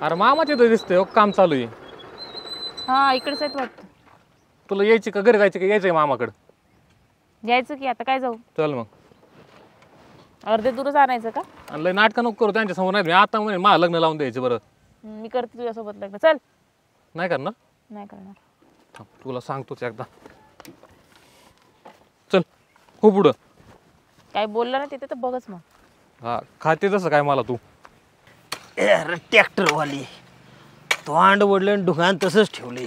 अरे मामाचे तर दिसतंय काम चालू आहे. हा इकडेच आहेत वाटतं. तुला यायची का घरी जायची का यायचंय मामाकडे? यायचं की आता काय जाऊ. चल मग. अर्धे दूरच आणायचं का? आणि लय नाटकं नको करू त्यांच्या समोर. नाही आता म्हणे मला लग्न लावून द्यायचं. बरं मी करते तुझ्यासोबत लग्न. चल. नाही करणार? नाही करणार. थांब, तुला सांगतोच एकदा. चल हो पुढं. काय बोलला ना तिथे तर बघच मग. हा खाते तसं काय मला तू. ट्रॅक्टरवाली तोंड वडले दुकान तसंच ठेवले.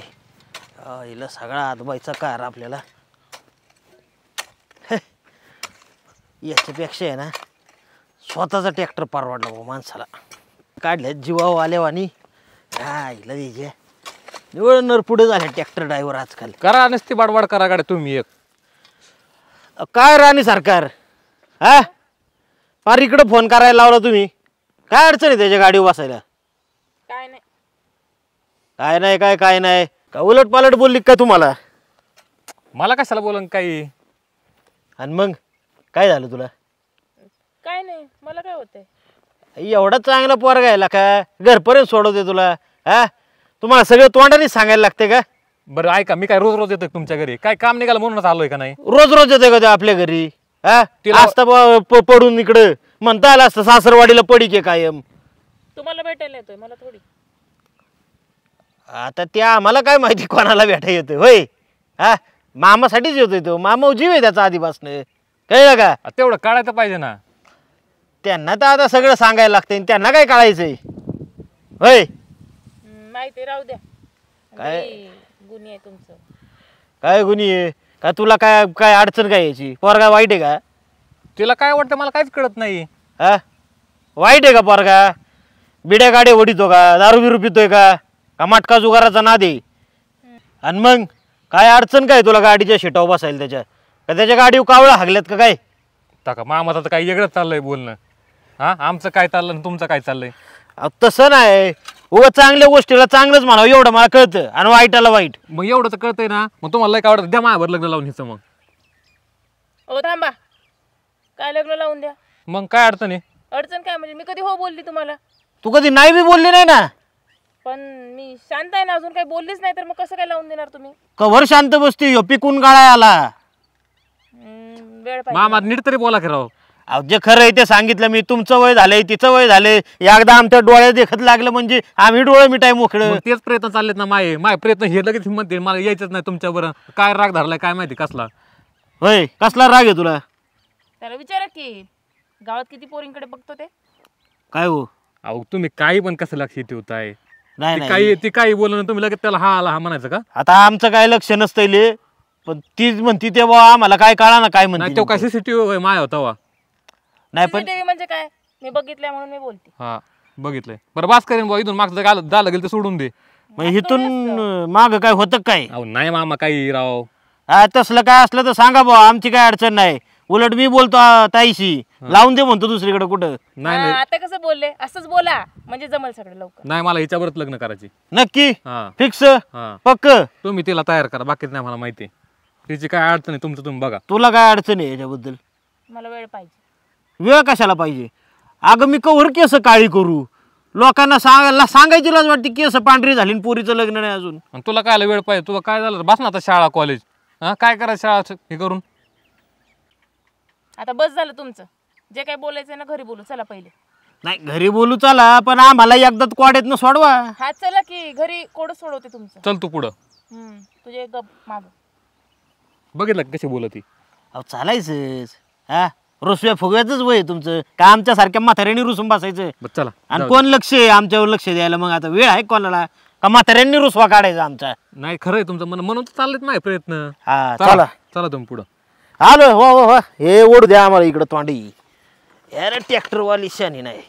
हिला सगळा आजबाईचा कार आपल्याला. याच्यापेक्षा आहे ना स्वतःचा ट्रॅक्टर परवडला भाऊ माणसाला. काढल्या जीवाव आल्यावानी. हा हिला द्यायचे निवळ नर पुढे झाले ट्रॅक्टर ड्रायव्हर आजकाल. करा नसती बाडबाड करा गाड्या तुम्ही एक. काय राणी सरकार हा फार इकडं फोन करायला लावला तुम्ही. काय अडचण आहे त्याच्या गाडीवर बसायला? काय नाही. काय नाही काय काय नाही का उलट पालट बोलली का तुम्हाला? मला कशाला बोलन काही. आणि मग काय झालं तुला? काय नाही मला काय होतंय. एवढा चांगला पोरगा आहे का घरपर्यंत सोडवते तुला? हा तुम्हाला सगळं तोंडाने सांगायला लागते का? बरं ऐका मी काय रोज रोज येतो तुमच्या घरी? काय काम निघालं म्हणूनच आलोय का नाही? रोज रोज येते का ते आपल्या घरी? हा तिला- असता पडून इकडं म्हणता आलं असतं सासरवाडीला पडी के कायम. तुम्हाला भेटायला येतोय मला थोडी. आता त्या आम्हाला काय माहिती कोणाला भेटायला येतोय होय? हा मामासाठीच येतोय तो. मामा जीव आहे त्याचा आधीपासून. कळलं का? तेवढं काढायचं पाहिजे ना. त्यांना तर आता सगळं सांगायला लागतंय. त्यांना काय कळायचंय होय? माहिती राहू द्या. काय? गुन्हे आहे तुमचं. काय गुन्हे आहे का तुला? काय काय अडचण काय याची? पोरगा वाईट आहे का? तिला काय वाटतं मला काहीच कळत नाही. हा वाईट आहे का पोरगा? बिड्या गाड्या ओढितो का? दारू बिरू पितोय का? का मटका जुगाराचा नाद आहे? आणि मग काय अडचण काय तुला गाडीच्या शिटावर बसायला त्याच्या? का त्याच्या गाडीवर कावळा हागल्यात का काय? टाका मामाचं तर काही वेगळंच चाललंय बोलणं. हा आमचं काय चाललं आणि तुमचं काय चाललंय? तसं नाही. उगा चांगल्या गोष्टीला चांगलंच म्हणावं एवढं मला कळतं आणि वाईटाला वाईट. मग एवढं तर कळतंय ना. मग तुम्हाला काय आवडतं द्या माझ्यावर लग्न लावून हिचं. मग ओ थांबा. काय लग्न लावून द्या? मग काय अडचण आहे? अडचण काय म्हणजे मी कधी हो बोलली तुम्हाला? तू कधी नाही बी बोलली नाही ना. पण मी शांत आहे ना अजून काही बोललीच नाही तर मग कसं काय लावून देणार तुम्ही? कवर शांत बसती ह्यो पिकून गाळा आला. वेळ पाहिजे. मामा नीट तरी बोला की राव. अहो जे खरं आहे ते सांगितलं मी. तुमचं वय झालंय तिचं वय झालंय. एकदा आमच्या डोळ्यात देखत लागलं म्हणजे आम्ही डोळे मिठाय मोकळं. मग तेच प्रयत्न चाललेत ना माय प्रयत्न हे लगेच म्हणते मला यायचंच नाही तुमच्यावर. काय राग धरलाय काय माहिती कसला. होय कसला राग आहे तुला? त्याला विचारा की गावात किती पोरींकडे बघतो ते. काय हो? अहो तुम्ही काही पण कसं लक्ष ठेवताय? नाही ती नाही काही बोलणं तुम्ही लगेच त्याला हा आला हा म्हणायचं का? आता आमचं काय लक्ष नसतंय. पण तीच म्हणती ते बा आम्हाला काय कळा ना काय नाही म्हणते. तो काय सीसीटीव्ही माया होता वा. नाही पण CCTV म्हणजे काय? मी बघितलंय म्हणून मी बोलते. हा बघितलंय. बरं बास करेन बुवा इथून मागचं काय झालं गेलं ते सोडून दे. मग इथून माग काय होतं काय? अहो नाही मामा काही राव. हा तसलं काय असलं तर सांगा बा. आमची काय अडचण नाही. उलट मी बोलतो ताईशी लावून दे म्हणतो दुसरीकडे कुठं. नाही नाही आता कसं बोलले असंच बोला म्हणजे जमल सगळं लवकर. नाही मला हिच्यावरच लग्न करायची. नक्की हा फिक्स हा पक्क? तुम्ही तिला तयार करा बाकीच नाही मला माहिती. तिची काय अडचण आहे तुमचं तुम्ही बघा. तुला काय अडचण आहे याच्याबद्दल? मला वेळ पाहिजे. वेळ कशाला पाहिजे? अगं मी कवर केस काळी करू? लोकांना सांगायची लाज वाटते केस पांढरी झाली पोरीचं लग्न नाही अजून. आणि तुला काय वेळ पाहिजे? तुला काय झालं बस ना आता शाळा कॉलेज. हा काय करायचं शाळा हे करून? आता बस झालं तुमचं. जे काय बोलायचं ना घरी बोलू. चला पहिले. नाही घरी बोलू चला पण आम्हाला एकदा क्वाड्यातनं सोडवा. हा चला की घरी कोड सोडवते तुमचं. चल तू पुढं. तुझे गप माग. बघितलं कशी बोलती? अहो चालायचंच. हा रुसव्या फुगव्याचंच वय तुमचं. का आमच्या सारख्या म्हाताऱ्यांनी रुसून बसायचं? बरं चला. आणि कोण लक्ष आहे आमच्यावर लक्ष द्यायला? मग आता वेळ आहे कोणाला? का म्हाताऱ्यांनी रुसवा काढायचा आमचा? नाही खरं आहे तुमचं म्हणून तर चाललेत माझे प्रयत्न. हा चला चला तुम्ही पुढं. आलो. हो हो हो हे ओढ द्या आम्हाला इकडं तोंडी. यार ट्रॅक्टरवाली शानी नाही.